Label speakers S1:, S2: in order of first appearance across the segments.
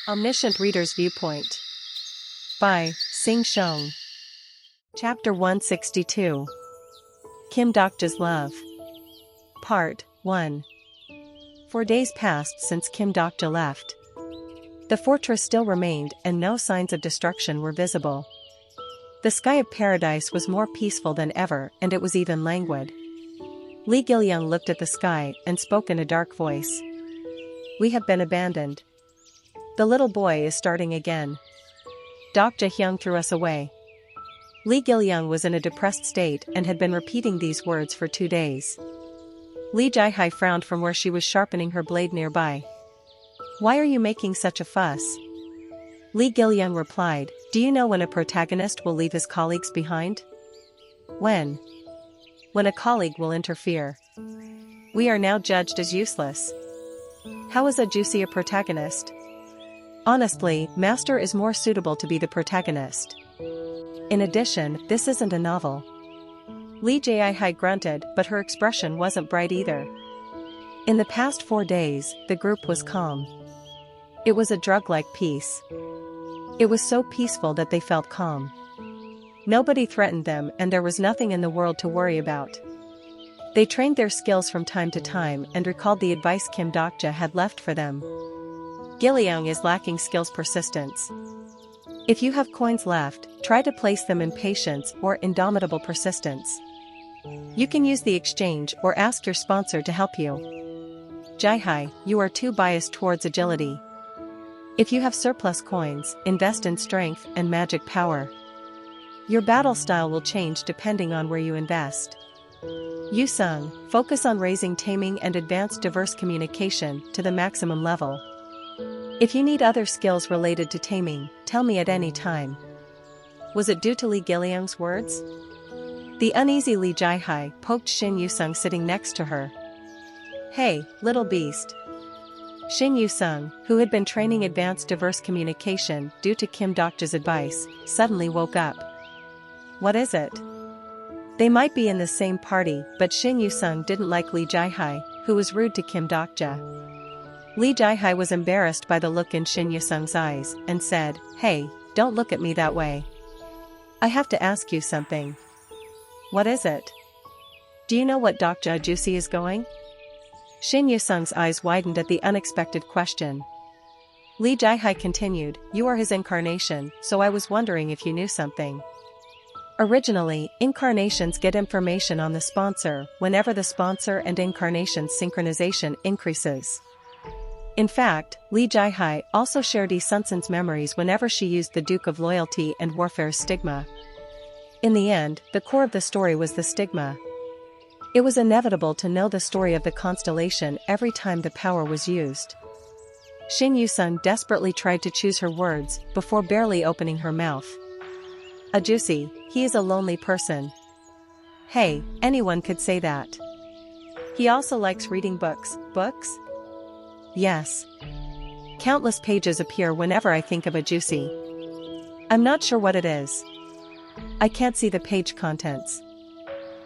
S1: Omniscient Reader's Viewpoint by Sing Shong. Chapter 162. Kim Dokja's Love. Part 1. 4 days passed since Kim Dokja left. The fortress still remained and no signs of destruction were visible. The sky of paradise was more peaceful than ever and it was even languid. Lee Gil-young looked at the sky and spoke in a dark voice. "We have been abandoned. The little boy is starting again. Dokja Hyung threw us away." Lee Gil-young was in a depressed state and had been repeating these words for 2 days. Lee Jae-hai frowned from where she was sharpening her blade nearby. "Why are you making such a fuss?" Lee Gil-young replied, "Do you know when a protagonist will leave his colleagues behind? When a colleague will interfere. We are now judged as useless. How is a Juicy a protagonist? Honestly, Master is more suitable to be the protagonist. In addition, this isn't a novel." Lee Jae-hai grunted, but her expression wasn't bright either. In the past 4 days, the group was calm. It was a drug-like peace. It was so peaceful that they felt calm. Nobody threatened them and there was nothing in the world to worry about. They trained their skills from time to time and recalled the advice Kim Dokja had left for them. Gil-young is lacking skills persistence. If you have coins left, try to place them in patience or indomitable persistence. You can use the exchange or ask your sponsor to help you. Jae-hai, you are too biased towards agility. If you have surplus coins, invest in strength and magic power. Your battle style will change depending on where you invest. Yu-sung, focus on raising taming and advanced diverse communication to the maximum level. If you need other skills related to taming, tell me at any time. Was it due to Lee Gil-young's words? The uneasy Lee Jae-hai poked Shin Yu-sung sitting next to her. "Hey, little beast." Shin Yu-sung, who had been training advanced diverse communication due to Kim Dokja's advice, suddenly woke up. "What is it?" They might be in the same party, but Shin Yu-sung didn't like Lee Jae-hai, who was rude to Kim Dokja. Lee Jae-hai was embarrassed by the look in Shin Yu-sung's eyes, and said, "Hey, don't look at me that way. I have to ask you something." "What is it?" "Do you know what Dokja Juicy is going?" Shin Yu-sung's eyes widened at the unexpected question. Lee Jae-hai continued, "You are his incarnation, so I was wondering if you knew something. Originally, incarnations get information on the sponsor whenever the sponsor and incarnation's synchronization increases. In fact, Lee Jae-hai also shared Yi Sun-sun's memories whenever she used the Duke of Loyalty and Warfare's stigma. In the end, the core of the story was the stigma. It was inevitable to know the story of the constellation every time the power was used. Shin Yu-sung desperately tried to choose her words before barely opening her mouth. "A Juicy, he is a lonely person." Hey, anyone could say that. "He also likes reading books." Books? Yes. Countless pages appear whenever I think of a Juicy. I'm not sure what it is. I can't see the page contents.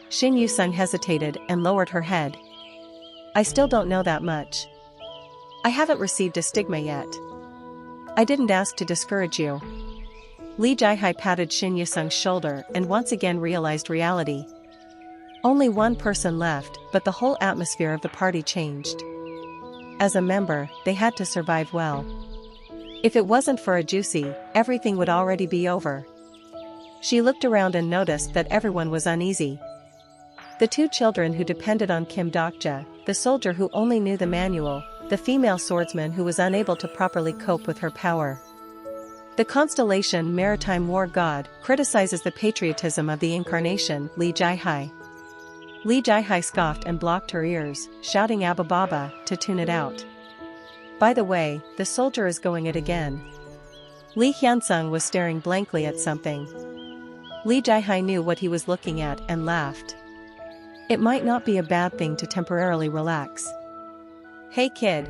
S1: Shin Yu-sung hesitated and lowered her head. "I still don't know that much. I haven't received a stigma yet. I didn't ask to discourage you." Lee Jae-hai patted Shin Yu-sung's shoulder and once again realized reality. Only one person left, but the whole atmosphere of the party changed. As a member, they had to survive well. If it wasn't for a Juicy, everything would already be over. She looked around and noticed that everyone was uneasy. The 2 children who depended on Kim Dokja, the soldier who only knew the manual, the female swordsman who was unable to properly cope with her power. The constellation Maritime War God criticizes the patriotism of the incarnation, Lee Jae-hai. Lee Jae-hai scoffed and blocked her ears, shouting "Abba-baba" to tune it out. By the way, the soldier is going it again. Lee Hyun-sung was staring blankly at something. Lee Jae-hai knew what he was looking at and laughed. It might not be a bad thing to temporarily relax. "Hey kid."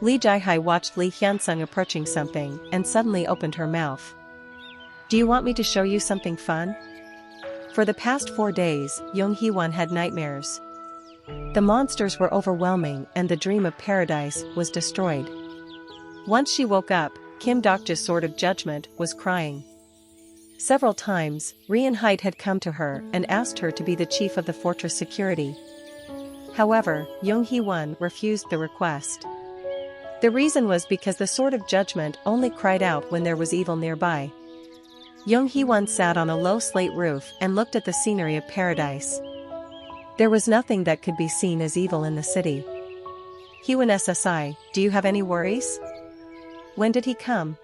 S1: Lee Jae-hai watched Lee Hyun-sung approaching something and suddenly opened her mouth. "Do you want me to show you something fun?" For the past 4 days, Young Hee-won had nightmares. The monsters were overwhelming and the dream of paradise was destroyed. Once she woke up, Kim Dokja's sword of judgment was crying. Several times, Rian Haidt had come to her and asked her to be the chief of the fortress security. However, Jung Hee-won refused the request. The reason was because the sword of judgment only cried out when there was evil nearby. Jung Hee-won sat on a low slate roof and looked at the scenery of paradise. There was nothing that could be seen as evil in the city. Hee-won SSI, do you have any worries? When did he come?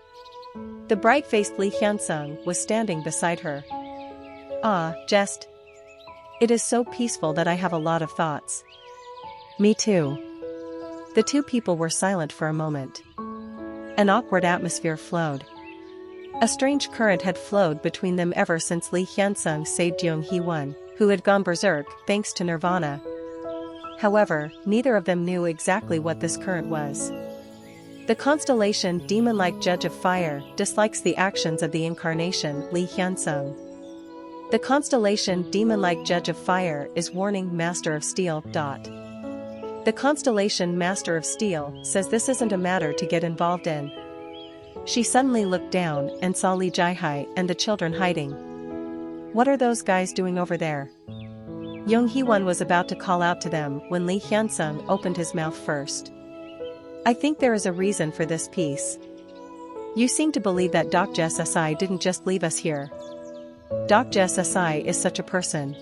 S1: The bright-faced Lee Hyun-sung was standing beside her. Ah, just. It is so peaceful that I have a lot of thoughts. Me too. The two people were silent for a moment. An awkward atmosphere flowed. A strange current had flowed between them ever since Lee Hyun-sung saved Jung Hee-won, who had gone berserk thanks to Nirvana. However, neither of them knew exactly what this current was. The constellation demon-like Judge of Fire dislikes the actions of the incarnation Lee Hyun-sung. The constellation demon-like Judge of Fire is warning Master of Steel. The constellation Master of Steel says this isn't a matter to get involved in. She suddenly looked down and saw Lee Jae-hai and the children hiding. What are those guys doing over there? Jung Hee-won was about to call out to them when Lee Hyun-sung opened his mouth first. I think there is a reason for this piece. You seem to believe that Dokja SSI didn't just leave us here. Dokja SSI is such a person.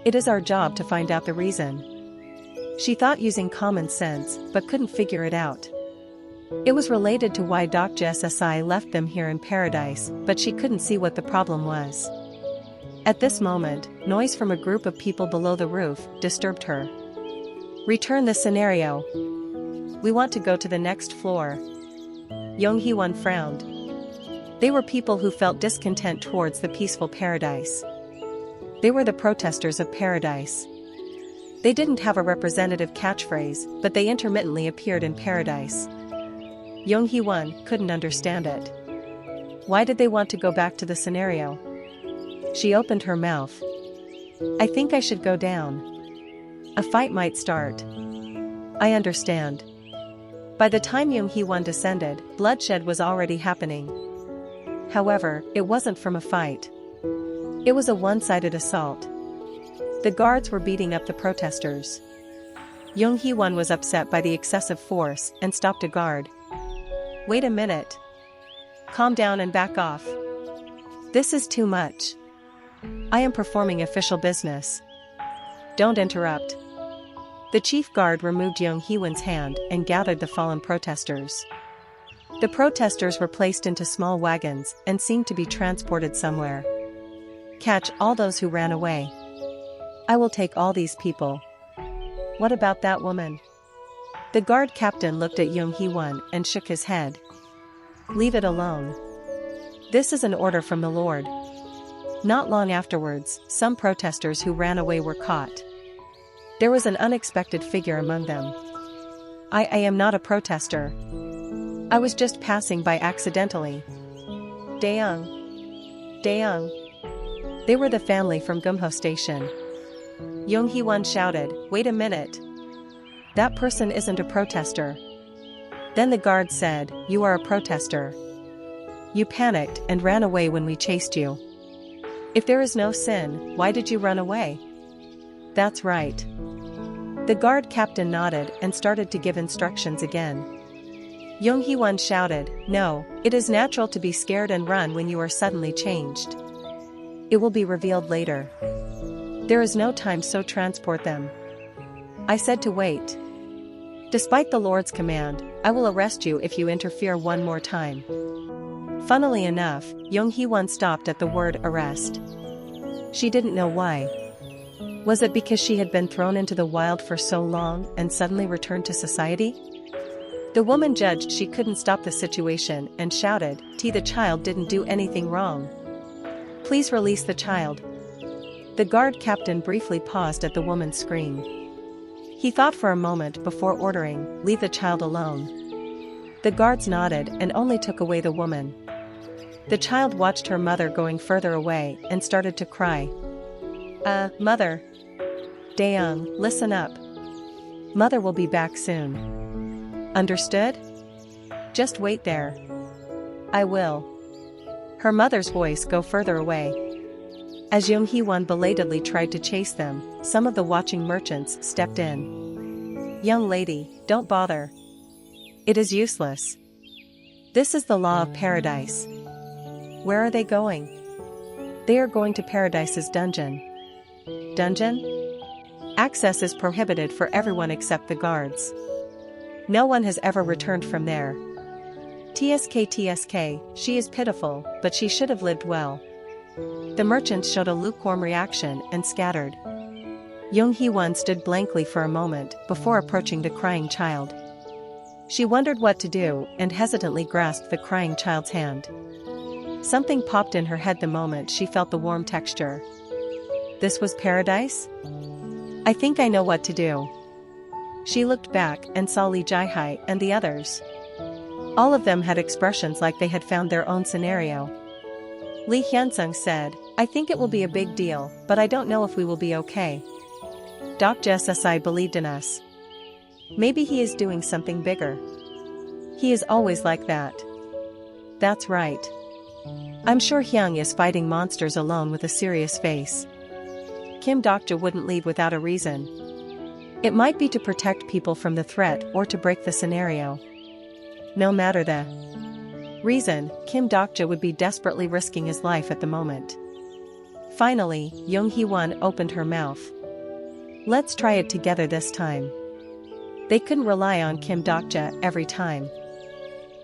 S1: It is our job to find out the reason. She thought using common sense, but couldn't figure it out. It was related to why Dokja SSI left them here in paradise, but she couldn't see what the problem was. At this moment, noise from a group of people below the roof disturbed her. Return the scenario. We want to go to the next floor. Jung Hee-won frowned. They were people who felt discontent towards the peaceful paradise. They were the protesters of paradise. They didn't have a representative catchphrase, but they intermittently appeared in paradise. Jung Hee-won couldn't understand it. Why did they want to go back to the scenario? She opened her mouth. I think I should go down. A fight might start. I understand. By the time Jung Hee-won descended, bloodshed was already happening. However, it wasn't from a fight. It was a one-sided assault. The guards were beating up the protesters. Jung Hee-won was upset by the excessive force and stopped a guard. Wait a minute. Calm down and back off. This is too much. I am performing official business. Don't interrupt. The chief guard removed Jung Hee-won's hand and gathered the fallen protesters. The protesters were placed into small wagons and seemed to be transported somewhere. Catch all those who ran away. I will take all these people. What about that woman? The guard captain looked at Jung Hee-won and shook his head. Leave it alone. This is an order from the Lord. Not long afterwards, some protesters who ran away were caught. There was an unexpected figure among them. I am not a protester. I was just passing by accidentally. Daeung. They were the family from Gumho Station. Jung Hee-won shouted, wait a minute. That person isn't a protester. Then the guard said, you are a protester. You panicked and ran away when we chased you. If there is no sin, why did you run away? That's right. The guard captain nodded and started to give instructions again. Jung Hee-won shouted, no, it is natural to be scared and run when you are suddenly changed. It will be revealed later. There is no time, so transport them. I said to wait. Despite the Lord's command, I will arrest you if you interfere one more time. Funnily enough, Jung Hee-won stopped at the word arrest. She didn't know why. Was it because she had been thrown into the wild for so long and suddenly returned to society? The woman judged she couldn't stop the situation and shouted, the child didn't do anything wrong. Please release the child. The guard captain briefly paused at the woman's scream. He thought for a moment before ordering, leave the child alone. The guards nodded and only took away the woman. The child watched her mother going further away and started to cry. Mother. Daeung, listen up. Mother will be back soon. Understood? Just wait there. I will. Her mother's voice go further away. As Jung Hee-won belatedly tried to chase them, some of the watching merchants stepped in. Young lady, don't bother. It is useless. This is the law of paradise. Where are they going? They are going to Paradise's dungeon. Dungeon? Access is prohibited for everyone except the guards. No one has ever returned from there. TSK, she is pitiful, but she should have lived well. The merchants showed a lukewarm reaction and scattered. Jung Hee-won stood blankly for a moment before approaching the crying child. She wondered what to do and hesitantly grasped the crying child's hand. Something popped in her head the moment she felt the warm texture. This was paradise? I think I know what to do. She looked back and saw Lee Jae-hai and the others. All of them had expressions like they had found their own scenario. Lee Hyun-sung said, I think it will be a big deal, but I don't know if we will be okay. Dok Jae-sai believed in us. Maybe he is doing something bigger. He is always like that. That's right. I'm sure Hyung is fighting monsters alone with a serious face. Kim Dokja wouldn't leave without a reason. It might be to protect people from the threat or to break the scenario. No matter the reason, Kim Dokja would be desperately risking his life at the moment. Finally, Jung Hee-won opened her mouth. Let's try it together this time. They couldn't rely on Kim Dokja every time.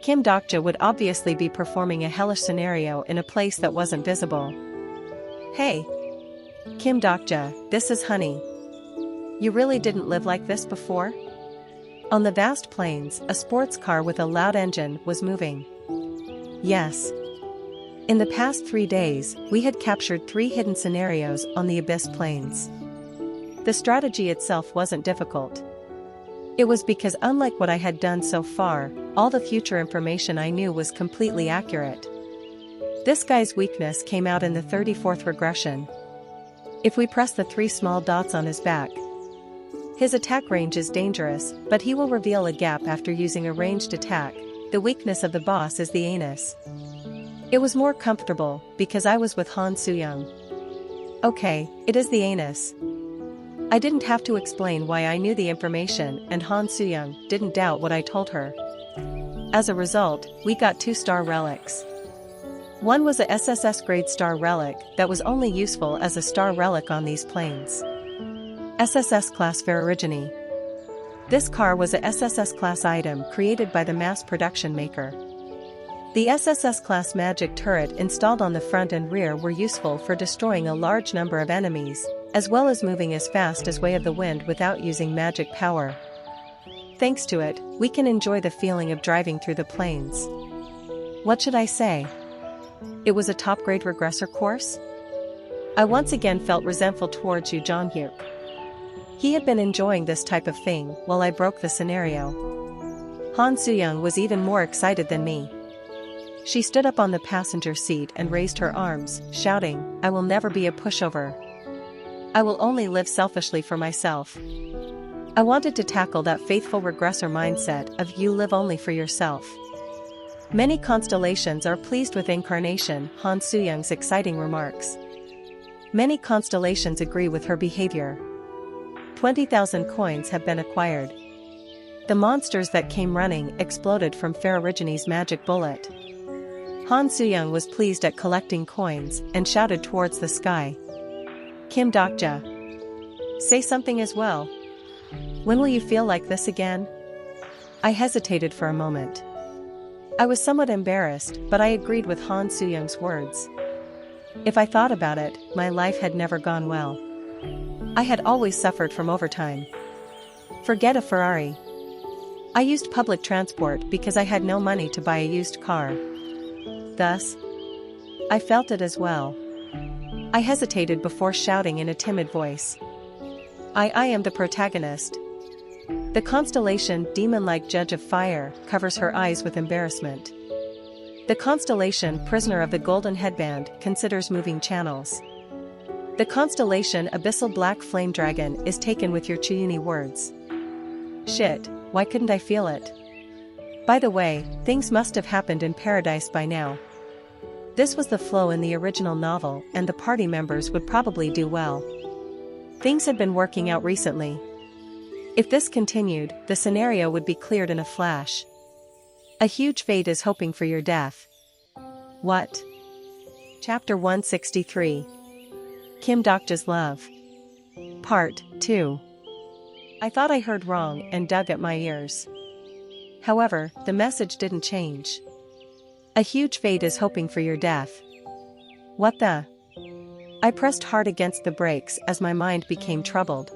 S1: Kim Dokja would obviously be performing a hellish scenario in a place that wasn't visible. Hey! Kim Dokja, this is Honey. You really didn't live like this before? On the vast plains, a sports car with a loud engine was moving. Yes. In the past 3 days, we had captured 3 hidden scenarios on the Abyss Plains. The strategy itself wasn't difficult. It was because unlike what I had done so far, all the future information I knew was completely accurate. This guy's weakness came out in the 34th regression. If we press the 3 small dots on his back, his attack range is dangerous, but he will reveal a gap after using a ranged attack. The weakness of the boss is the anus. It was more comfortable, because I was with Han Soo-young. Okay, it is the anus. I didn't have to explain why I knew the information, and Han Soo-young didn't doubt what I told her. As a result, we got 2 star relics. One was a SSS grade star relic that was only useful as a star relic on these planes. SSS class Ferrigine. This car was a SSS class item created by the mass production maker. The SSS class magic turret installed on the front and rear were useful for destroying a large number of enemies, as well as moving as fast as Way of the Wind without using magic power. Thanks to it, we can enjoy the feeling of driving through the plains. What should I say? It was a top-grade regressor course? I once again felt resentful towards Yu Jong-hyuk. He had been enjoying this type of thing while I broke the scenario. Han Soo-young was even more excited than me. She stood up on the passenger seat and raised her arms, shouting, I will never be a pushover. I will only live selfishly for myself. I wanted to tackle that faithful regressor mindset of you live only for yourself. Many constellations are pleased with incarnation, Han Soo-young's exciting remarks. Many constellations agree with her behavior. 20,000 coins have been acquired. The monsters that came running exploded from Ferrigine's magic bullet. Han Soo-young was pleased at collecting coins and shouted towards the sky. Kim Dokja. Say something as well. When will you feel like this again? I hesitated for a moment. I was somewhat embarrassed, but I agreed with Han Soo-young's words. If I thought about it, my life had never gone well. I had always suffered from overtime. Forget a Ferrari. I used public transport because I had no money to buy a used car. Thus, I felt it as well. I hesitated before shouting in a timid voice. I am the protagonist. The constellation demon-like Judge of Fire covers her eyes with embarrassment. The constellation Prisoner of the Golden Headband considers moving channels. The constellation Abyssal Black Flame Dragon is taken with your Chuyuni words. Shit, why couldn't I feel it? By the way, things must have happened in paradise by now. This was the flow in the original novel, and the party members would probably do well. Things had been working out recently. If this continued, the scenario would be cleared in a flash. A huge fate is hoping for your death. What? Chapter 163. Kim Dokja's Love. Part 2. I thought I heard wrong and dug at my ears. However, the message didn't change. A huge fate is hoping for your death. What the? I pressed hard against the brakes as my mind became troubled.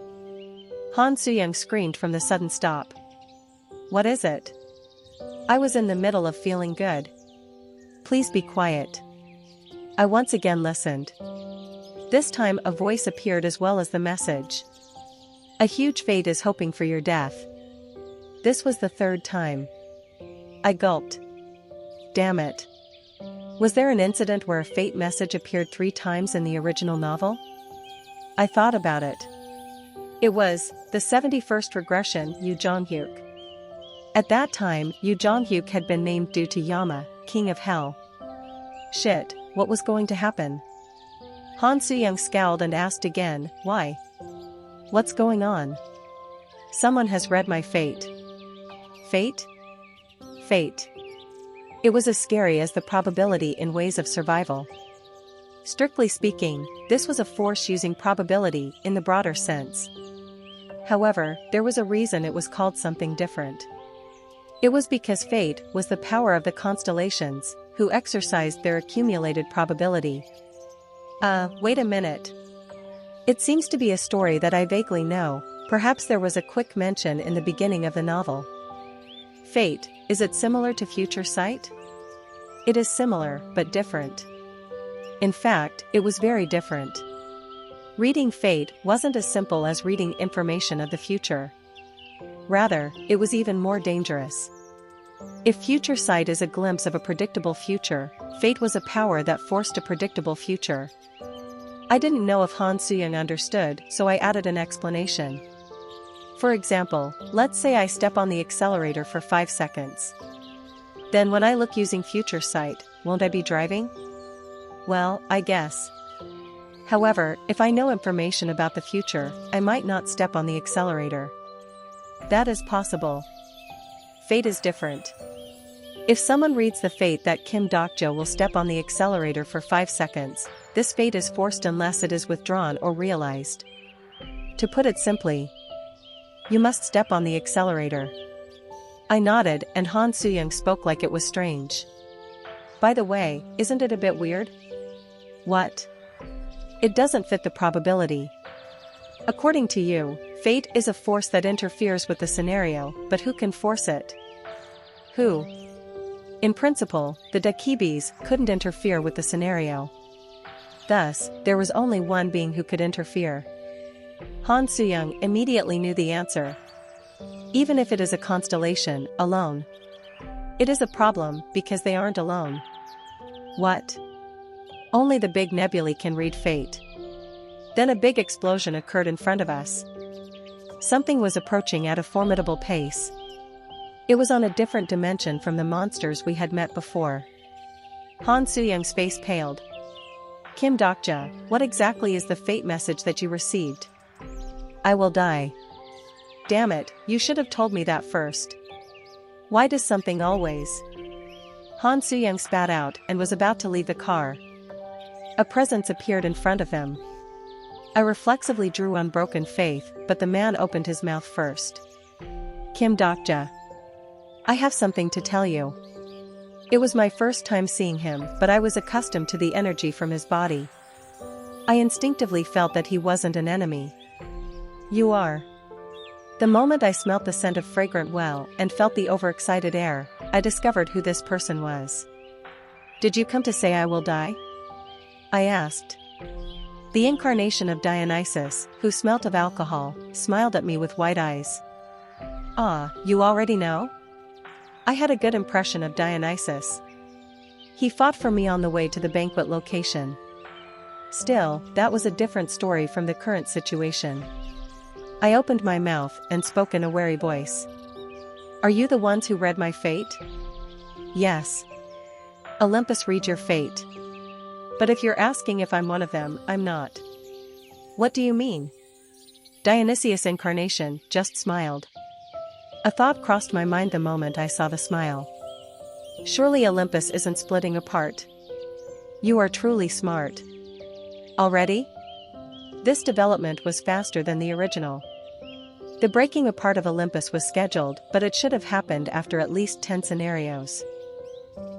S1: Han Soo-young screamed from the sudden stop. What is it? I was in the middle of feeling good. Please be quiet. I once again listened. This time a voice appeared as well as the message. A huge fate is hoping for your death. This was the third time. I gulped. Damn it. Was there an incident where a fate message appeared 3 times in the original novel? I thought about it. It was the 71st regression, Yu Jong-hyuk. At that time, Yu Jong-hyuk had been named due to Yama, King of Hell. Shit, what was going to happen? Han Soo-young scowled and asked again, why? What's going on? Someone has read my fate. Fate? Fate. It was as scary as the probability in Ways of Survival. Strictly speaking, this was a force using probability in the broader sense. However, there was a reason it was called something different. It was because fate was the power of the constellations, who exercised their accumulated probability. Wait a minute. It seems to be a story that I vaguely know, perhaps there was a quick mention in the beginning of the novel. Fate, is it similar to Future Sight? It is similar, but different. In fact, it was very different. Reading fate wasn't as simple as reading information of the future. Rather, it was even more dangerous. If Future Sight is a glimpse of a predictable future, fate was a power that forced a predictable future. I didn't know if Han Soo-young understood, so I added an explanation. For example, let's say I step on the accelerator for 5 seconds. Then when I look using Future Sight, won't I be driving? Well, I guess. However, if I know information about the future, I might not step on the accelerator. That is possible. Fate is different. If someone reads the fate that Kim Dokja will step on the accelerator for 5 seconds, this fate is forced unless it is withdrawn or realized. To put it simply, you must step on the accelerator. I nodded and Han Soo-young spoke like it was strange. By the way, isn't it a bit weird? What? It doesn't fit the probability. According to you, fate is a force that interferes with the scenario, but who can force it? Who? In principle, the Dakibis couldn't interfere with the scenario. Thus, there was only one being who could interfere. Han Soo-young immediately knew the answer. Even if it is a constellation, alone. It is a problem, because they aren't alone. What? Only the big nebulae can read fate. Then a big explosion occurred in front of us. Something was approaching at a formidable pace. It was on a different dimension from the monsters we had met before. Han Soo-young's face paled. Kim Dokja, what exactly is the fate message that you received? I will die. Damn it, you should have told me that first. Why does something always? Han Soo-young spat out and was about to leave the car. A presence appeared in front of him. I reflexively drew unbroken faith, but the man opened his mouth first. Kim Dokja. I have something to tell you. It was my first time seeing him, but I was accustomed to the energy from his body. I instinctively felt that he wasn't an enemy. You are. The moment I smelt the scent of fragrant well and felt the overexcited air, I discovered who this person was. Did you come to say I will die? I asked. The incarnation of Dionysus, who smelt of alcohol, smiled at me with wide eyes. Ah, you already know? I had a good impression of Dionysus. He fought for me on the way to the banquet location. Still, that was a different story from the current situation. I opened my mouth and spoke in a wary voice. Are you the ones who read my fate? Yes. Olympus read your fate. But if you're asking if I'm one of them, I'm not. What do you mean? Dionysius incarnation just smiled. A thought crossed my mind the moment I saw the smile. Surely Olympus isn't splitting apart. You are truly smart. Already? This development was faster than the original. The breaking apart of Olympus was scheduled, but it should have happened after at least 10 scenarios.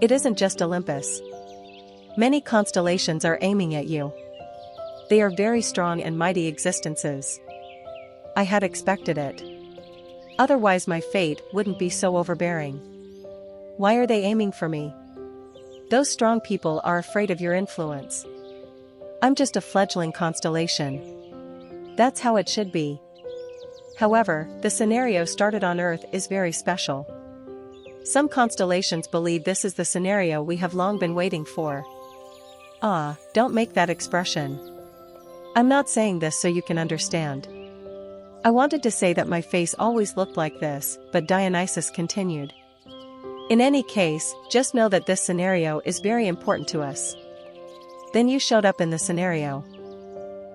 S1: It isn't just Olympus. Many constellations are aiming at you. They are very strong and mighty existences. I had expected it. Otherwise my fate wouldn't be so overbearing. Why are they aiming for me? Those strong people are afraid of your influence. I'm just a fledgling constellation. That's how it should be. However, the scenario started on Earth is very special. Some constellations believe this is the scenario we have long been waiting for. Ah, don't make that expression. I'm not saying this so you can understand. I wanted to say that my face always looked like this, but Dionysus continued. In any case, just know that this scenario is very important to us. Then you showed up in the scenario.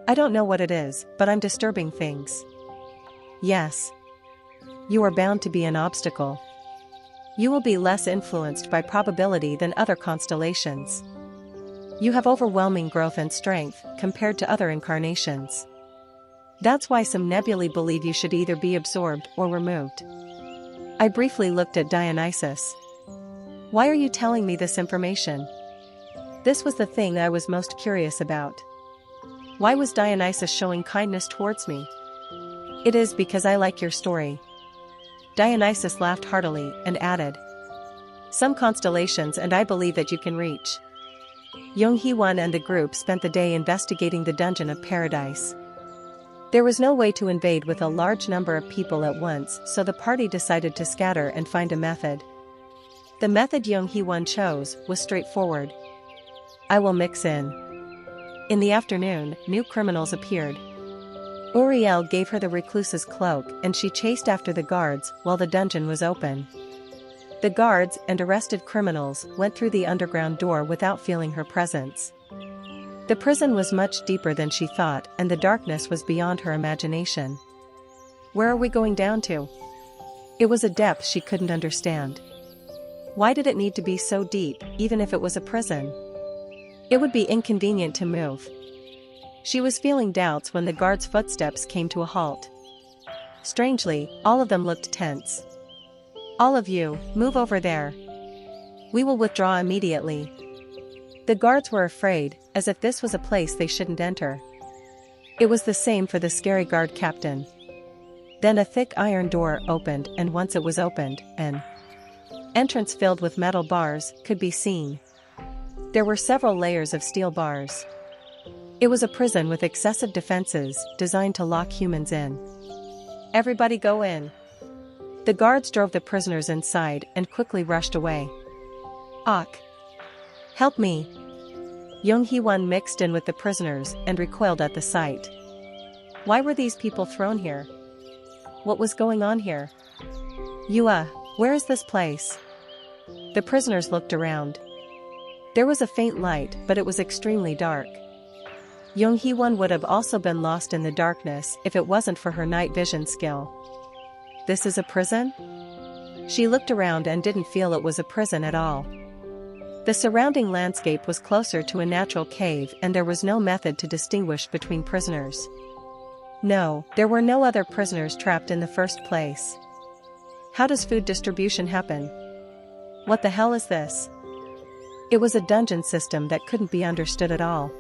S1: I don't know what it is, but I'm disturbing things. Yes. You are bound to be an obstacle. You will be less influenced by probability than other constellations. You have overwhelming growth and strength compared to other incarnations. That's why some nebulae believe you should either be absorbed or removed. I briefly looked at Dionysus. Why are you telling me this information? This was the thing I was most curious about. Why was Dionysus showing kindness towards me? It is because I like your story. Dionysus laughed heartily and added. Some constellations and I believe that you can reach. Yonghee-won and the group spent the day investigating the dungeon of paradise. There was no way to invade with a large number of people at once, so the party decided to scatter and find a method. The method Yonghee-won chose was straightforward. I will mix in. In the afternoon, new criminals appeared. Uriel gave her the recluse's cloak and she chased after the guards while the dungeon was open. The guards and arrested criminals went through the underground door without feeling her presence. The prison was much deeper than she thought and the darkness was beyond her imagination. Where are we going down to? It was a depth she couldn't understand. Why did it need to be so deep, even if it was a prison? It would be inconvenient to move. She was feeling doubts when the guards' footsteps came to a halt. Strangely, all of them looked tense. All of you, move over there. We will withdraw immediately. The guards were afraid, as if this was a place they shouldn't enter. It was the same for the scary guard captain. Then a thick iron door opened and once it was opened, an entrance filled with metal bars could be seen. There were several layers of steel bars. It was a prison with excessive defenses designed to lock humans in. Everybody go in. The guards drove the prisoners inside and quickly rushed away. Ak! Help me! Yonghee-won mixed in with the prisoners and recoiled at the sight. Why were these people thrown here? What was going on here? Where is this place? The prisoners looked around. There was a faint light, but it was extremely dark. Yonghee-won would have also been lost in the darkness if it wasn't for her night vision skill. This is a prison? She looked around and didn't feel it was a prison at all. The surrounding landscape was closer to a natural cave and there was no method to distinguish between prisoners. No, there were no other prisoners trapped in the first place. How does food distribution happen? What the hell is this? It was a dungeon system that couldn't be understood at all.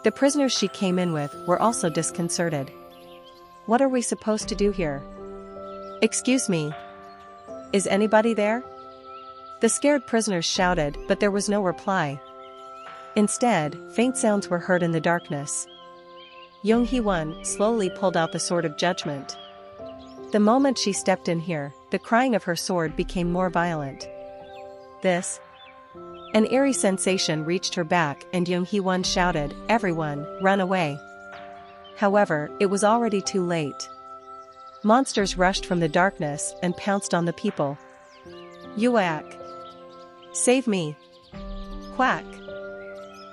S1: The prisoners she came in with were also disconcerted. What are we supposed to do here? Excuse me. Is anybody there? The scared prisoners shouted, but there was no reply. Instead, faint sounds were heard in the darkness. Yonghee-won slowly pulled out the sword of judgment. The moment she stepped in here, the crying of her sword became more violent. An eerie sensation reached her back and Yonghee-won shouted, "Everyone, run away." However, it was already too late. Monsters rushed from the darkness and pounced on the people. Yuak! Save me! Quack!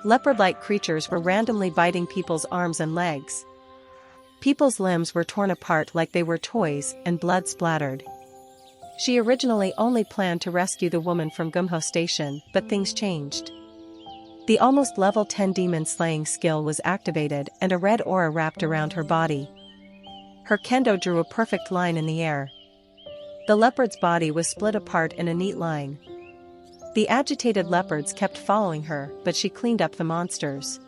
S1: Leopard-like creatures were randomly biting people's arms and legs. People's limbs were torn apart like they were toys and blood splattered. She originally only planned to rescue the woman from Gumho Station, but things changed. The almost level 10 demon slaying skill was activated and a red aura wrapped around her body. Her kendo drew a perfect line in the air. The leopard's body was split apart in a neat line. The agitated leopards kept following her, but she cleaned up the monsters.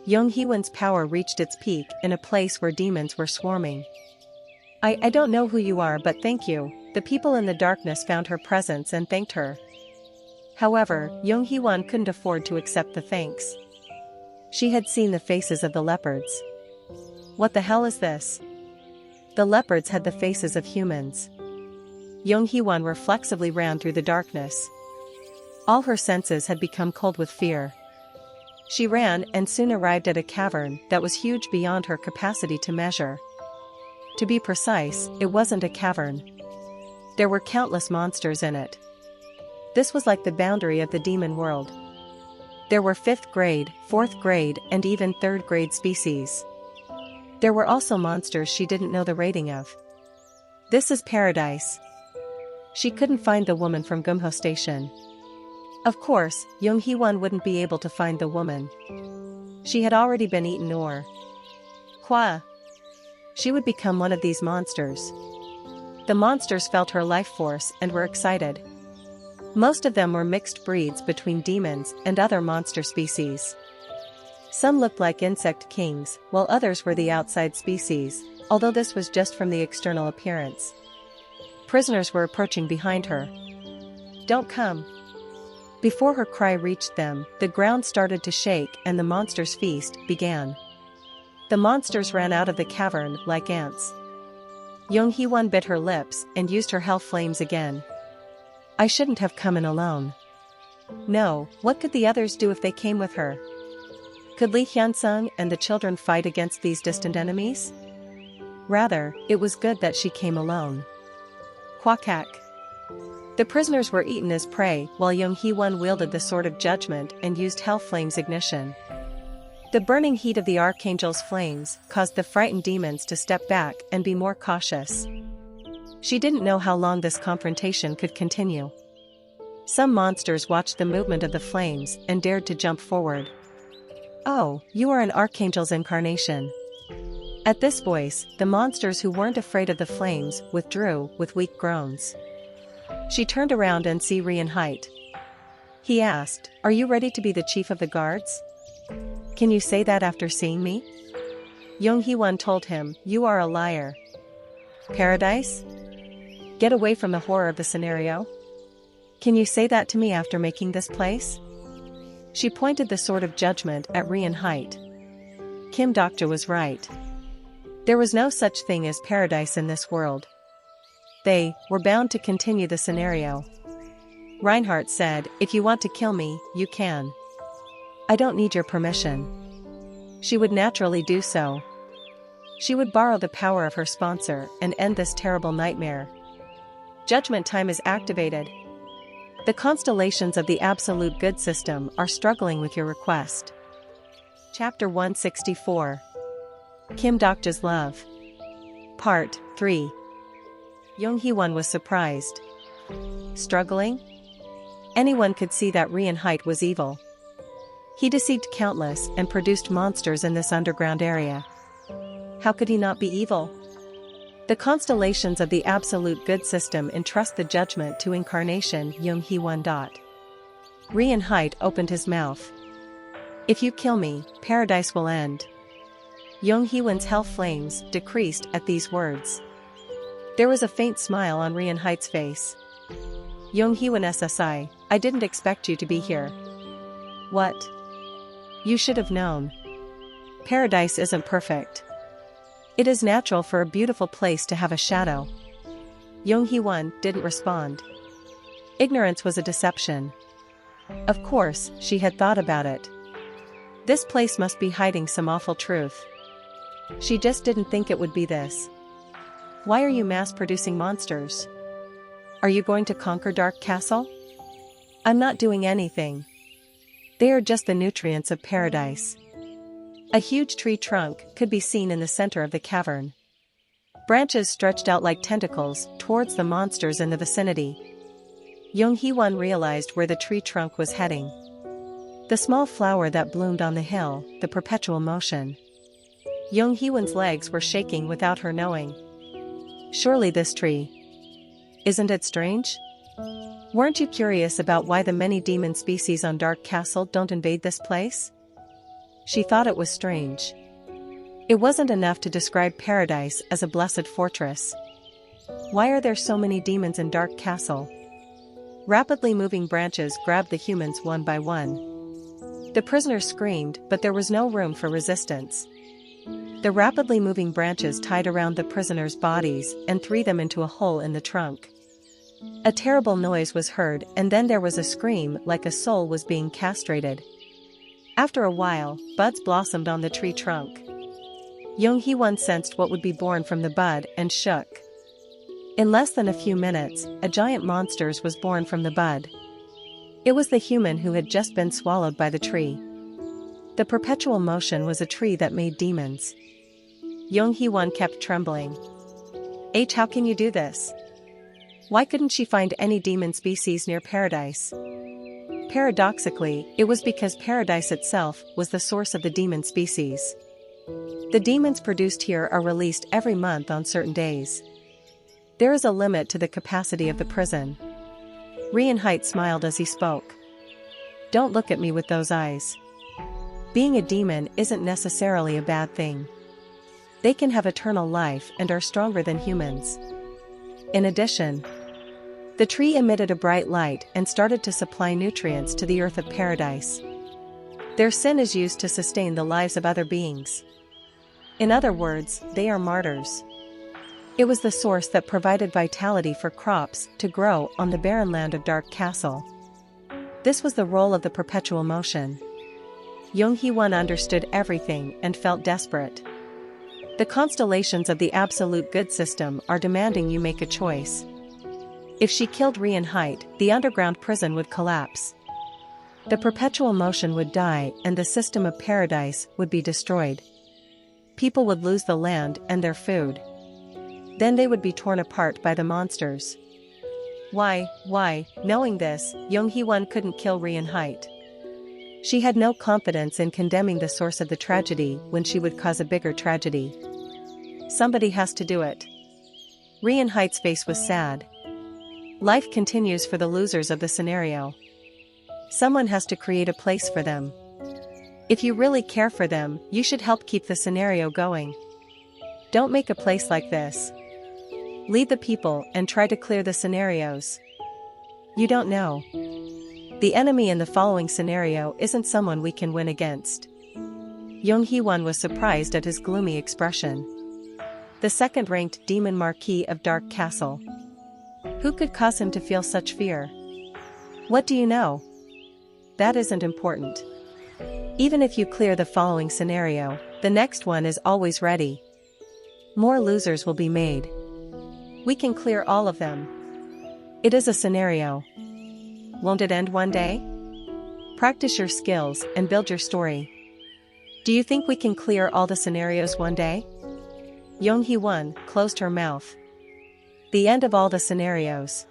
S1: Yonghee-Wen's power reached its peak in a place where demons were swarming. I don't know who you are, but thank you. The people in the darkness found her presence and thanked her. However, Yonghee-Wen couldn't afford to accept the thanks. She had seen the faces of the leopards. What the hell is this? The leopards had the faces of humans. Yonghee-Wen reflexively ran through the darkness. All her senses had become cold with fear. She ran and soon arrived at a cavern that was huge beyond her capacity to measure. To be precise, it wasn't a cavern. There were countless monsters in it. This was like the boundary of the demon world. There were 5th grade, 4th grade, and even 3rd grade species. There were also monsters she didn't know the rating of. This is paradise. She couldn't find the woman from Gumho Station. Of course, Yonghee-Wen wouldn't be able to find the woman. She had already been eaten or... Qua! She would become one of these monsters. The monsters felt her life force and were excited. Most of them were mixed breeds between demons and other monster species. Some looked like insect kings, while others were the outside species, although this was just from the external appearance. Prisoners were approaching behind her. Don't come! Before her cry reached them, the ground started to shake and the monsters' feast began. The monsters ran out of the cavern like ants. Yonghee-Wen bit her lips and used her hell flames again. I shouldn't have come in alone. No, what could the others do if they came with her? Could Li Hyunsung and the children fight against these distant enemies? Rather, it was good that she came alone. Quack. The prisoners were eaten as prey while Yonghee-Wen wielded the Sword of Judgment and used Hell Flames ignition. The burning heat of the Archangel's flames caused the frightened demons to step back and be more cautious. She didn't know how long this confrontation could continue. Some monsters watched the movement of the flames and dared to jump forward. Oh, you are an Archangel's incarnation. At this voice, the monsters who weren't afraid of the flames withdrew with weak groans. She turned around and saw Rian-Height. He asked, "Are you ready to be the chief of the guards? Can you say that after seeing me?" Yonghee-Wen told him, "You are a liar." Paradise? Get away from the horror of the scenario? Can you say that to me after making this place? She pointed the Sword of Judgment at Rian-Height. Kim Doctor was right. There was no such thing as paradise in this world. They were bound to continue the scenario. Reinhardt said, "If you want to kill me, you can. I don't need your permission." She would naturally do so. She would borrow the power of her sponsor and end this terrible nightmare. Judgment time is activated. The constellations of the Absolute Good system are struggling with your request. Chapter 164. Kim Dokja's Love. Part 3. Yonghee-Wen was surprised. Struggling? Anyone could see that Rian-Height was evil. He deceived countless and produced monsters in this underground area. How could he not be evil? The constellations of the Absolute Good system entrust the judgment to incarnation Yonghee-Wen. Rian-Height opened his mouth. "If you kill me, paradise will end." Yonghee-Wen's hell flames decreased at these words. There was a faint smile on Rian-Height's face. Yonghee-Wen SSI, I didn't expect you to be here. What? You should have known. Paradise isn't perfect. It is natural for a beautiful place to have a shadow. Yonghee-Wen didn't respond. Ignorance was a deception. Of course, she had thought about it. This place must be hiding some awful truth. She just didn't think it would be this. Why are you mass-producing monsters? Are you going to conquer Dark Castle? I'm not doing anything. They are just the nutrients of paradise. A huge tree trunk could be seen in the center of the cavern. Branches stretched out like tentacles towards the monsters in the vicinity. Young Hee-won realized where the tree trunk was heading. The small flower that bloomed on the hill, the perpetual motion. Young Hee-won's legs were shaking without her knowing. Surely this tree. Isn't it strange? Weren't you curious about why the many demon species on Dark Castle don't invade this place? She thought it was strange. It wasn't enough to describe paradise as a blessed fortress. Why are there so many demons in Dark Castle? Rapidly moving branches grabbed the humans one by one. The prisoners screamed, but there was no room for resistance. The rapidly moving branches tied around the prisoners' bodies and threw them into a hole in the trunk. A terrible noise was heard, and then there was a scream like a soul was being castrated. After a while, buds blossomed on the tree trunk. Young Hee-won sensed what would be born from the bud and shook. In less than a few minutes, a giant monster was born from the bud. It was the human who had just been swallowed by the tree. The perpetual motion was a tree that made demons. Young Hee-won kept trembling. How can you do this? Why couldn't she find any demon species near paradise? Paradoxically, it was because paradise itself was the source of the demon species. The demons produced here are released every month on certain days. There is a limit to the capacity of the prison. Rian-Hite smiled as he spoke. Don't look at me with those eyes. Being a demon isn't necessarily a bad thing. They can have eternal life and are stronger than humans. In addition, the tree emitted a bright light and started to supply nutrients to the earth of paradise. Their sin is used to sustain the lives of other beings. In other words, they are martyrs. It was the source that provided vitality for crops to grow on the barren land of Dark Castle. This was the role of the perpetual motion. Young Hee-won understood everything and felt desperate. The constellations of the absolute good system are demanding you make a choice. If she killed Rian-Hite, the underground prison would collapse. The perpetual motion would die and the system of paradise would be destroyed. People would lose the land and their food. Then they would be torn apart by the monsters. Why, knowing this, Young Hee-won couldn't kill Rian-Hite. She had no confidence in condemning the source of the tragedy when she would cause a bigger tragedy. Somebody has to do it. Rian-Hite's face was sad. Life continues for the losers of the scenario. Someone has to create a place for them. If you really care for them, you should help keep the scenario going. Don't make a place like this. Lead the people and try to clear the scenarios. You don't know. The enemy in the following scenario isn't someone we can win against. Young Hee-won was surprised at his gloomy expression. The second-ranked demon marquis of Dark Castle. Who could cause him to feel such fear? What do you know? That isn't important. Even if you clear the following scenario, the next one is always ready. More losers will be made. We can clear all of them. It is a scenario. Won't it end one day? Practice your skills and build your story. Do you think we can clear all the scenarios one day? Young Hee-won closed her mouth. The end of all the scenarios.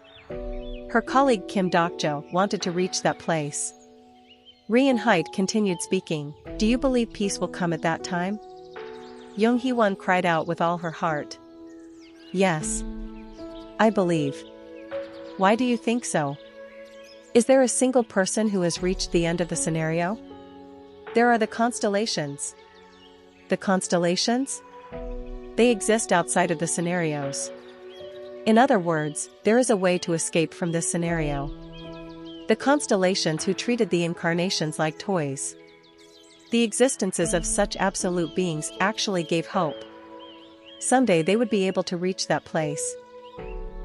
S1: Her colleague Kim Dokjo wanted to reach that place. Rian-Hite continued speaking. Do you believe peace will come at that time? Young Hee-won cried out with all her heart. Yes. I believe. Why do you think so? Is there a single person who has reached the end of the scenario? There are the constellations. The constellations? They exist outside of the scenarios. In other words, there is a way to escape from this scenario. The constellations who treated the incarnations like toys. The existences of such absolute beings actually gave hope. Someday they would be able to reach that place.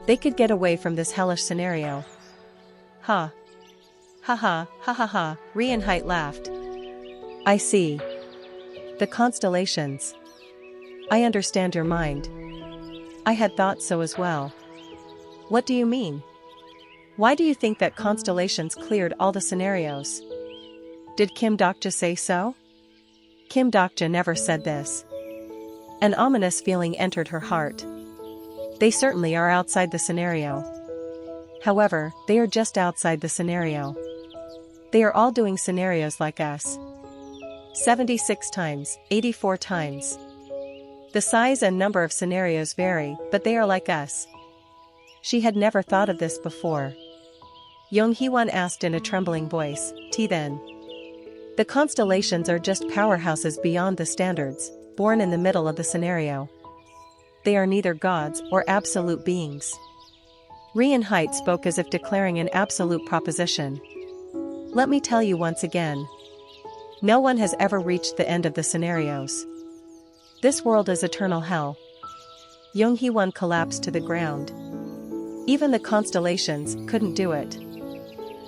S1: They could get away from this hellish scenario. Ha. Ha ha, ha ha ha, Rian-Hite laughed. I see. The constellations. I understand your mind. I had thought so as well. What do you mean? Why do you think that constellations cleared all the scenarios? Did Kim Dokja say so? Kim Dokja never said this. An ominous feeling entered her heart. They certainly are outside the scenario. However, they are just outside the scenario. They are all doing scenarios like us. 76 times, 84 times. The size and number of scenarios vary, but they are like us. She had never thought of this before. Young Hee-won asked in a trembling voice, then? The constellations are just powerhouses beyond the standards, born in the middle of the scenario. They are neither gods or absolute beings. Rian Haidt spoke as if declaring an absolute proposition. Let me tell you once again. No one has ever reached the end of the scenarios. This world is eternal hell. Young Hee-won collapsed to the ground. Even the constellations couldn't do it.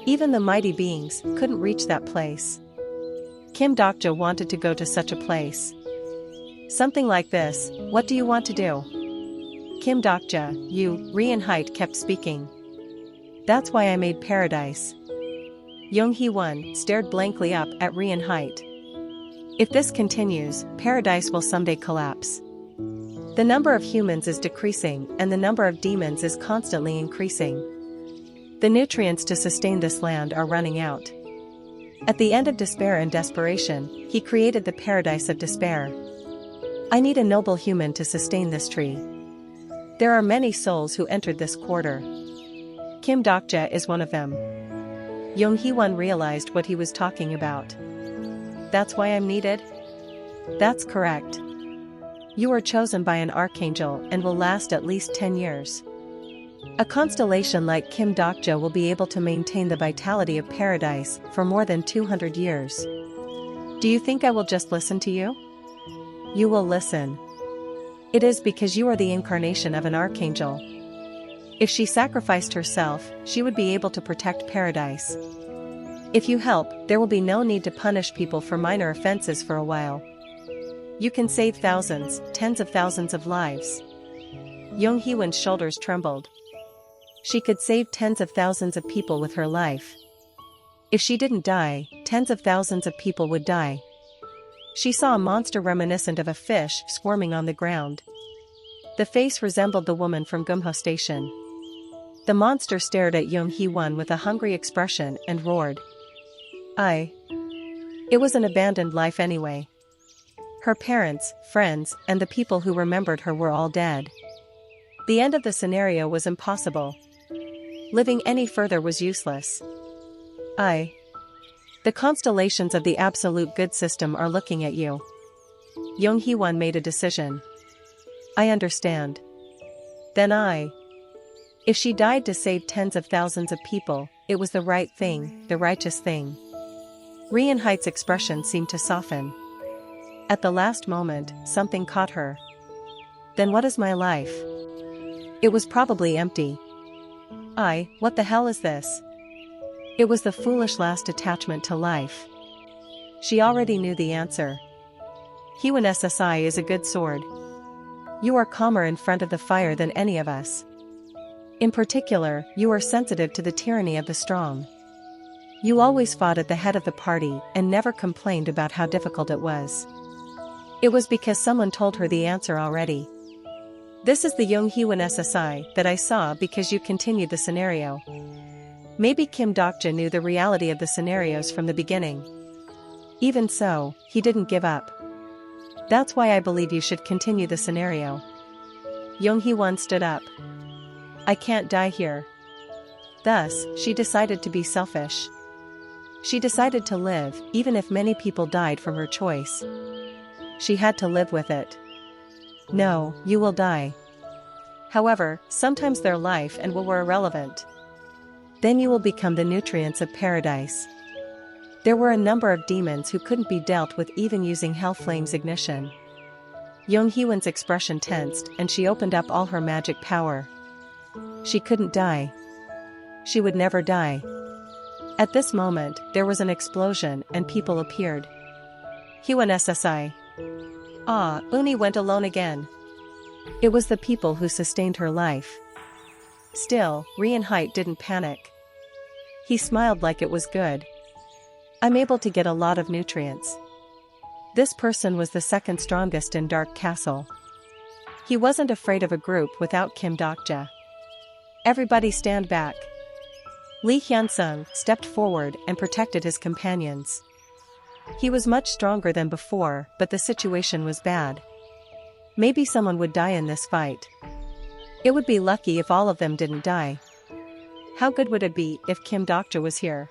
S1: Even the mighty beings couldn't reach that place. Kim Dokja wanted to go to such a place. Something like this, what do you want to do? Kim Dokja, Rian Haidt kept speaking. That's why I made paradise. Young Hee-won stared blankly up at Rian Haidt. If this continues, paradise will someday collapse. The number of humans is decreasing and the number of demons is constantly increasing. The nutrients to sustain this land are running out. At the end of despair and desperation, he created the paradise of despair. I need a noble human to sustain this tree. There are many souls who entered this quarter. Kim Dokja is one of them. Young Hee-won realized what he was talking about. That's why I'm needed? That's correct. You are chosen by an archangel and will last at least 10 years. A constellation like Kim Dokja will be able to maintain the vitality of paradise for more than 200 years. Do you think I will just listen to you? You will listen. It is because you are the incarnation of an archangel. If she sacrificed herself, she would be able to protect paradise. If you help, there will be no need to punish people for minor offenses for a while. You can save thousands, tens of thousands of lives. Young Hee-won's shoulders trembled. She could save tens of thousands of people with her life. If she didn't die, tens of thousands of people would die. She saw a monster reminiscent of a fish squirming on the ground. The face resembled the woman from Gumho Station. The monster stared at Young Hee-won with a hungry expression and roared. It was an abandoned life anyway. Her parents, friends, and the people who remembered her were all dead. The end of the scenario was impossible. Living any further was useless. The constellations of the absolute good system are looking at you. Young Hee-won made a decision. I understand. Then if she died to save tens of thousands of people, it was the right thing, the righteous thing. Rian Haidt's expression seemed to soften. At the last moment, something caught her. Then what is my life? It was probably empty. What the hell is this? It was the foolish last attachment to life. She already knew the answer. Hee-won SSI is a good sword. You are calmer in front of the fire than any of us. In particular, you are sensitive to the tyranny of the strong. You always fought at the head of the party and never complained about how difficult it was. It was because someone told her the answer already. This is the Young Hee-won SSI that I saw because you continued the scenario. Maybe Kim Dokja knew the reality of the scenarios from the beginning. Even so, he didn't give up. That's why I believe you should continue the scenario. Young Hee-won stood up. I can't die here. Thus, she decided to be selfish. She decided to live, even if many people died from her choice. She had to live with it. No, you will die. However, sometimes their life and will were irrelevant. Then you will become the nutrients of paradise. There were a number of demons who couldn't be dealt with even using hell flames ignition. Young Hee-won's expression tensed and she opened up all her magic power. She couldn't die. She would never die. At this moment, there was an explosion and people appeared. Hee-won SSI. Uni went alone again. It was the people who sustained her life. Still, Rian didn't panic. He smiled like it was good. I'm able to get a lot of nutrients. This person was the second strongest in Dark Castle. He wasn't afraid of a group without Kim Dokja. Everybody stand back. Lee Hyun-sung stepped forward and protected his companions. He was much stronger than before, but the situation was bad. Maybe someone would die in this fight. It would be lucky if all of them didn't die. How good would it be if Kim Dokja was here?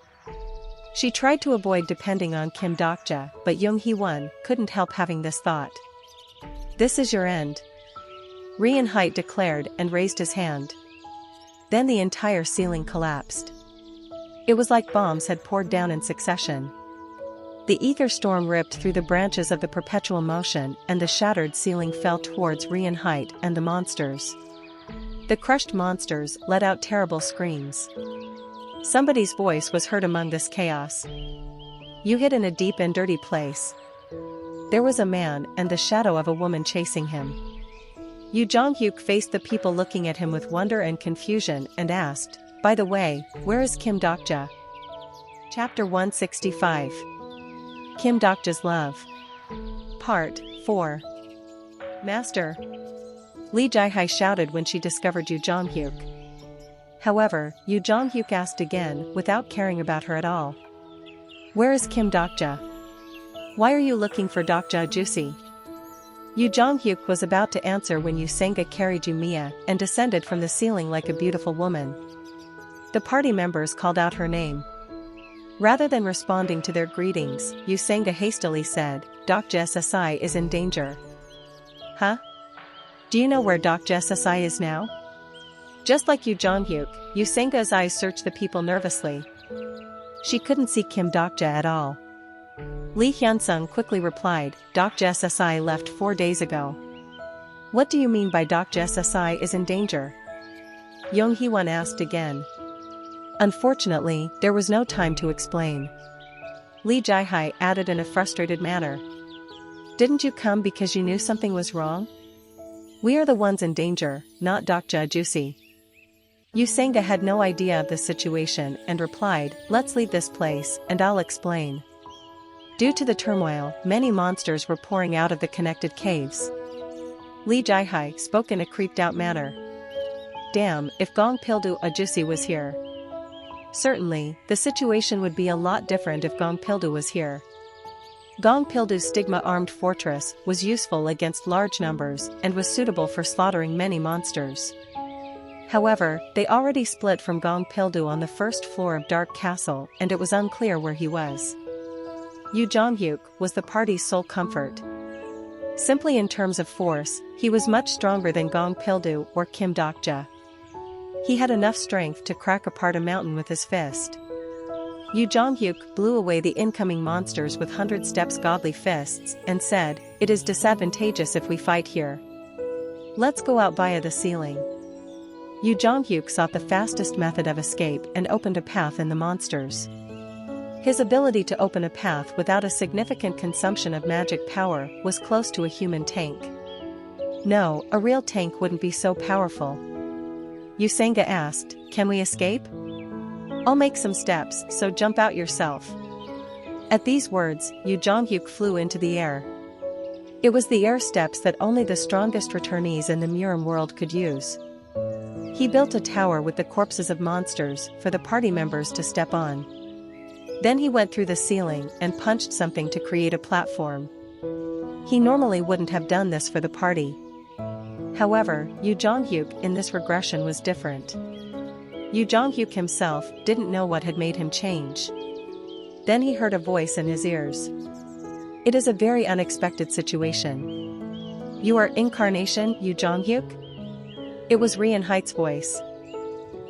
S1: She tried to avoid depending on Kim Dokja, but Young Hee-won couldn't help having this thought. This is your end. Rian declared and raised his hand. Then the entire ceiling collapsed. It was like bombs had poured down in succession. The ether storm ripped through the branches of the perpetual motion, and the shattered ceiling fell towards Rian and the monsters. The crushed monsters let out terrible screams. Somebody's voice was heard among this chaos. You hid in a deep and dirty place. There was a man and the shadow of a woman chasing him. Yoo Jong-hyuk faced the people looking at him with wonder and confusion and asked, by the way, where is Kim Dokja? Chapter 165. Kim Dokja's Love. Part 4. Master. Lee Jae-hai shouted when she discovered Yoo Jong-hyuk. However, Yoo Jong-hyuk asked again, without caring about her at all. Where is Kim Dokja? Why are you looking for Dokja Juicy? Yoo Jong-hyuk was about to answer when Yoo carried Yumiya and descended from the ceiling like a beautiful woman. The party members called out her name. Rather than responding to their greetings, Yoo hastily said, Dokja Sasai is in danger. Huh? Do you know where Dokja Sasai is now? Just like Yoo Jong-hyuk, Yoo eyes searched the people nervously. She couldn't see Kim Dokja at all. Lee Hyun-sung quickly replied, Dokja Sasai left 4 days ago. What do you mean by Dokja Sasai is in danger? Young Hee-won asked again. Unfortunately, there was no time to explain. Lee Jae-hai added in a frustrated manner. Didn't you come because you knew something was wrong? We are the ones in danger, not Dokja Juicy. Yoo had no idea of the situation and replied, let's leave this place, and I'll explain. Due to the turmoil, many monsters were pouring out of the connected caves. Lee Jae-hai spoke in a creeped-out manner. Damn, if Gong Pildu Ajusi was here. Certainly, the situation would be a lot different if Gong Pildu was here. Gong Pildu's stigma-armed fortress was useful against large numbers and was suitable for slaughtering many monsters. However, they already split from Gong Pildu on the first floor of Dark Castle and it was unclear where he was. Yoo Jong-hyuk was the party's sole comfort. Simply in terms of force, he was much stronger than Gong Pildu or Kim Dokja. He had enough strength to crack apart a mountain with his fist. Yoo Jong-hyuk blew away the incoming monsters with 100 steps godly fists and said, it is disadvantageous if we fight here. Let's go out via the ceiling. Yoo Jong-hyuk sought the fastest method of escape and opened a path in the monsters. His ability to open a path without a significant consumption of magic power was close to a human tank. No, a real tank wouldn't be so powerful. Yoo asked, can we escape? I'll make some steps, so jump out yourself. At these words, Yoo Jong-hyuk flew into the air. It was the air steps that only the strongest returnees in the Murim world could use. He built a tower with the corpses of monsters for the party members to step on. Then he went through the ceiling and punched something to create a platform. He normally wouldn't have done this for the party. However, Yoo Jong-hyuk in this regression was different. Yoo Jong-hyuk himself didn't know what had made him change. Then he heard a voice in his ears. It is a very unexpected situation. You are incarnation, Yoo Jong-hyuk? It was Rian-ha's voice.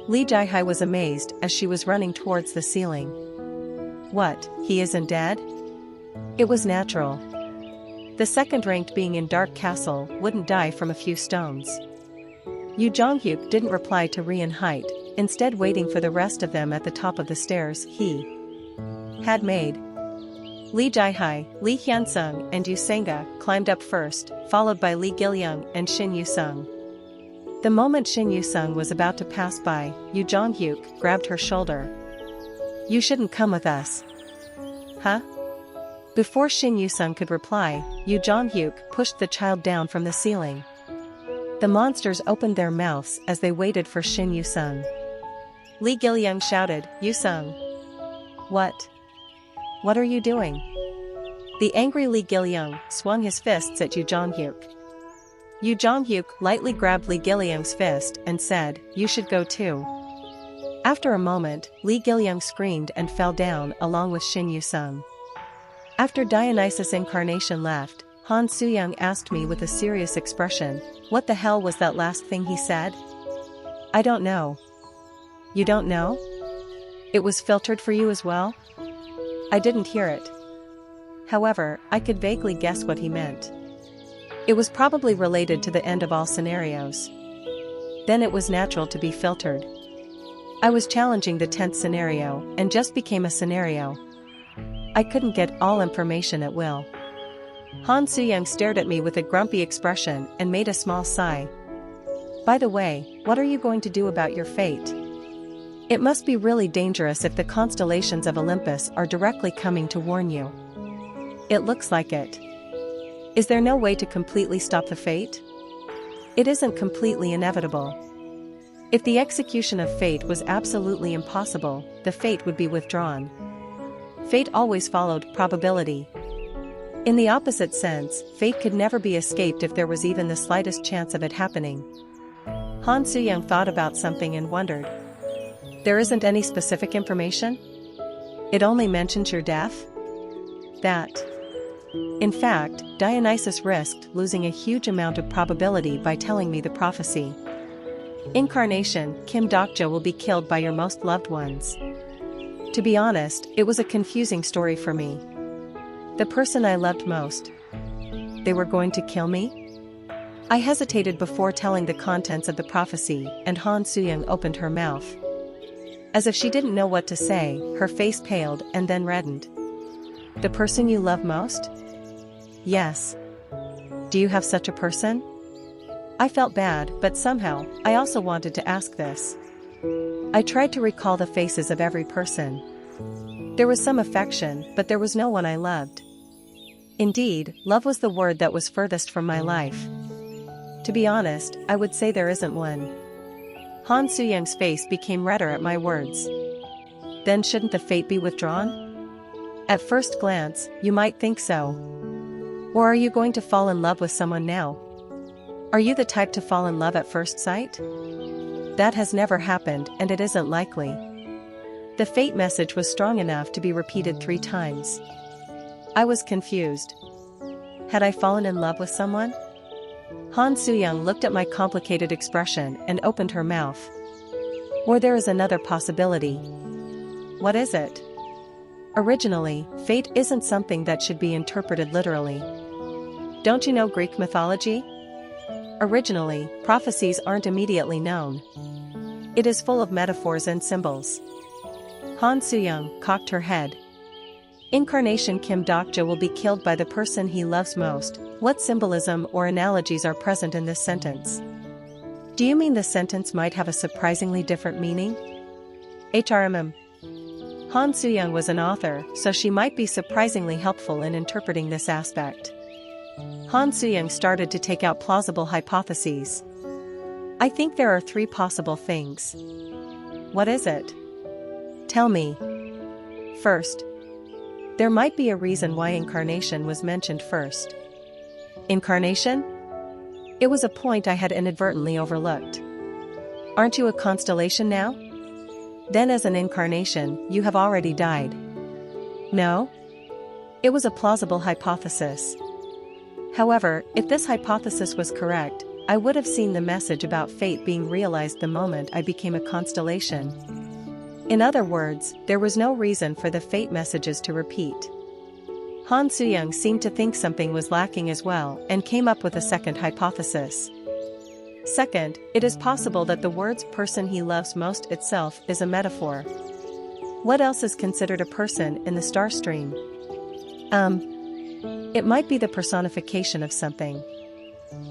S1: Lee Jae-hai was amazed as she was running towards the ceiling. What, he isn't dead? It was natural. The second-ranked being in Dark Castle wouldn't die from a few stones. Yoo Jong-hyuk didn't reply to Rian, instead waiting for the rest of them at the top of the stairs he had made. Lee Jaihai, Lee Hyunsung, and Yu Senga climbed up first, followed by Lee Gilyung and Shin Yu-sung. The moment Shin Yu-sung was about to pass by, Yu Jong-hyuk grabbed her shoulder. "You shouldn't come with us." "Huh?" Before Shin Yu-sung could reply, Yu Jong-hyuk pushed the child down from the ceiling. The monsters opened their mouths as they waited for Shin Yu-sung. Lee Gilyung shouted, "Yu-sung! What? What are you doing?" The angry Lee Gilyung swung his fists at Yu Jong-hyuk. Yu Jong-hyuk lightly grabbed Lee Gilyung's fist and said, "You should go too." After a moment, Lee Gilyung screamed and fell down along with Shin Yu-sung. After Dionysus' incarnation left, Han Soo-young asked me with a serious expression, "What the hell was that last thing he said?" "I don't know." "You don't know? It was filtered for you as well?" "I didn't hear it." However, I could vaguely guess what he meant. It was probably related to the end of all scenarios. Then it was natural to be filtered. I was challenging the 10th scenario, and just became a scenario. I couldn't get all information at will. Han Soo-young stared at me with a grumpy expression and made a small sigh. "By the way, what are you going to do about your fate? It must be really dangerous if the constellations of Olympus are directly coming to warn you." "It looks like it." "Is there no way to completely stop the fate?" "It isn't completely inevitable. If the execution of fate was absolutely impossible, the fate would be withdrawn. Fate always followed probability. In the opposite sense, fate could never be escaped if there was even the slightest chance of it happening." Han Soo-young thought about something and wondered. "There isn't any specific information? It only mentions your death?" "That." In fact, Dionysus risked losing a huge amount of probability by telling me the prophecy. Incarnation, Kim Dokja will be killed by your most loved ones. To be honest, it was a confusing story for me. The person I loved most. They were going to kill me? I hesitated before telling the contents of the prophecy, and Han Soo-young opened her mouth. As if she didn't know what to say, her face paled and then reddened. "The person you love most?" "Yes." "Do you have such a person?" I felt bad, but somehow, I also wanted to ask this. I tried to recall the faces of every person. There was some affection, but there was no one I loved. Indeed, love was the word that was furthest from my life. To be honest, I would say there isn't one. Han Soo-young's face became redder at my words. "Then shouldn't the fate be withdrawn?" "At first glance, you might think so. Or are you going to fall in love with someone now? Are you the type to fall in love at first sight?" That has never happened, and it isn't likely. The fate message was strong enough to be repeated 3 times. I was confused. Had I fallen in love with someone? Han Soo-young looked at my complicated expression and opened her mouth. "Or there is another possibility." "What is it?" "Originally, fate isn't something that should be interpreted literally. Don't you know Greek mythology? Originally, prophecies aren't immediately known. It is full of metaphors and symbols." Han Soo-young cocked her head. Incarnation Kim Dokja will be killed by the person he loves most. What symbolism or analogies are present in this sentence? Do you mean the sentence might have a surprisingly different meaning? HRMM. Han Soo-young was an author, so she might be surprisingly helpful in interpreting this aspect. Han Soo-young started to take out plausible hypotheses. "I think there are 3 possible things." "What is it?" "Tell me." "First, there might be a reason why incarnation was mentioned first." "Incarnation?" It was a point I had inadvertently overlooked. "Aren't you a constellation now? Then as an incarnation, you have already died." "No?" It was a plausible hypothesis. However, if this hypothesis was correct, I would have seen the message about fate being realized the moment I became a constellation. In other words, there was no reason for the fate messages to repeat. Han Soo-young seemed to think something was lacking as well and came up with a second hypothesis. Second, it is possible that the words "person he loves most" itself is a metaphor. What else is considered a person in the star stream? It might be the personification of something.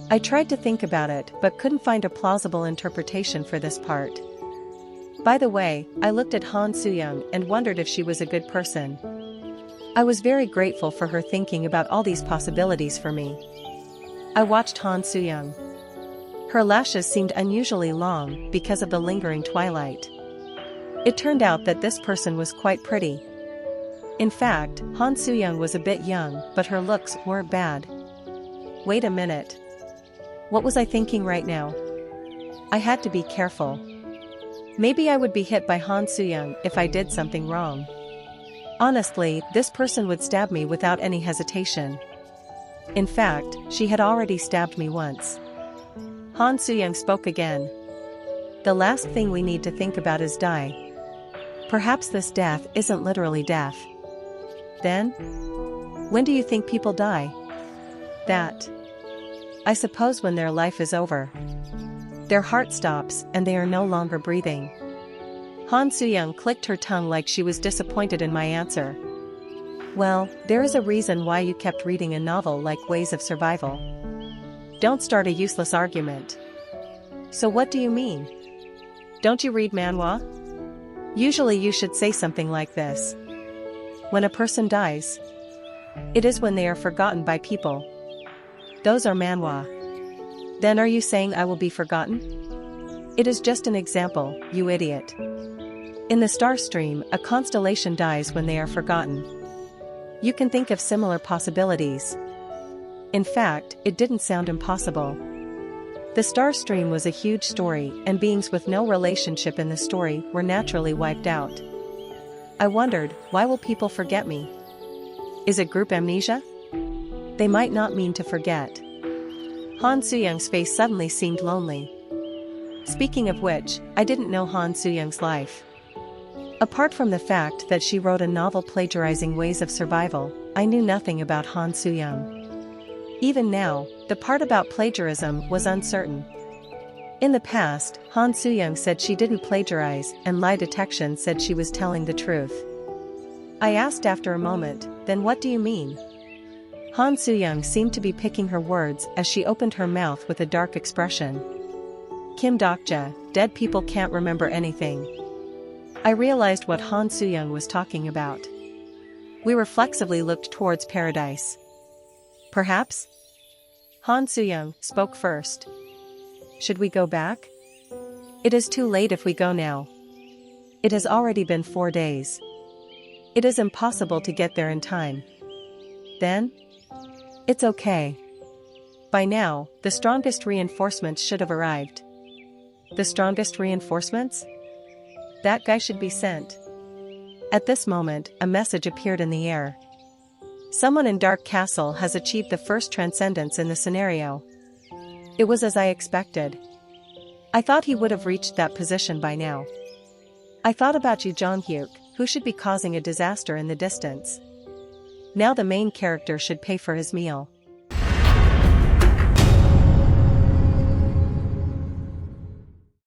S1: I tried to think about it but couldn't find a plausible interpretation for this part. By the way, I looked at Han Soo-young and wondered if she was a good person. I was very grateful for her thinking about all these possibilities for me. I watched Han Soo-young. Her lashes seemed unusually long because of the lingering twilight. It turned out that this person was quite pretty. In fact, Han Soo-young was a bit young, but her looks weren't bad. Wait a minute. What was I thinking right now? I had to be careful. Maybe I would be hit by Han Soo-young if I did something wrong. Honestly, this person would stab me without any hesitation. In fact, she had already stabbed me once. Han Soo-young spoke again. The last thing we need to think about is die. Perhaps this death isn't literally death. Then? When do you think people die? That. I suppose when their life is over. Their heart stops and they are no longer breathing. Han Soo-young clicked her tongue like she was disappointed in my answer. Well, there is a reason why you kept reading a novel like Ways of Survival. Don't start a useless argument. So what do you mean? Don't you read manhwa? Usually you should say something like this. When a person dies, it is when they are forgotten by people. Those are manhwa. Then are you saying I will be forgotten? It is just an example, you idiot. In the star stream, a constellation dies when they are forgotten. You can think of similar possibilities. In fact, it didn't sound impossible. The star stream was a huge story, and beings with no relationship in the story were naturally wiped out. I wondered, why will people forget me? Is it group amnesia? They might not mean to forget. Han Soo-young's face suddenly seemed lonely. Speaking of which, I didn't know Han Soo-young's life. Apart from the fact that she wrote a novel plagiarizing Ways of Survival, I knew nothing about Han Soo-young. Even now, the part about plagiarism was uncertain. In the past, Han Soo-young said she didn't plagiarize, and lie detection said she was telling the truth. I asked after a moment, then what do you mean? Han Soo-young seemed to be picking her words as she opened her mouth with a dark expression. Kim Dokja, dead people can't remember anything. I realized what Han Soo-young was talking about. We reflexively looked towards paradise. Perhaps? Han Soo-young spoke first. Should we go back? It is too late if we go now. It has already been 4 days. It is impossible to get there in time. Then? It's okay. By now, the strongest reinforcements should have arrived. The strongest reinforcements? That guy should be sent. At this moment, a message appeared in the air. Someone in Dark Castle has achieved the first transcendence in the scenario. It was as I expected. I thought he would have reached that position by now. I thought about Ji Jong-hyuk, who should be causing a disaster in the distance. Now the main character should pay for his meal.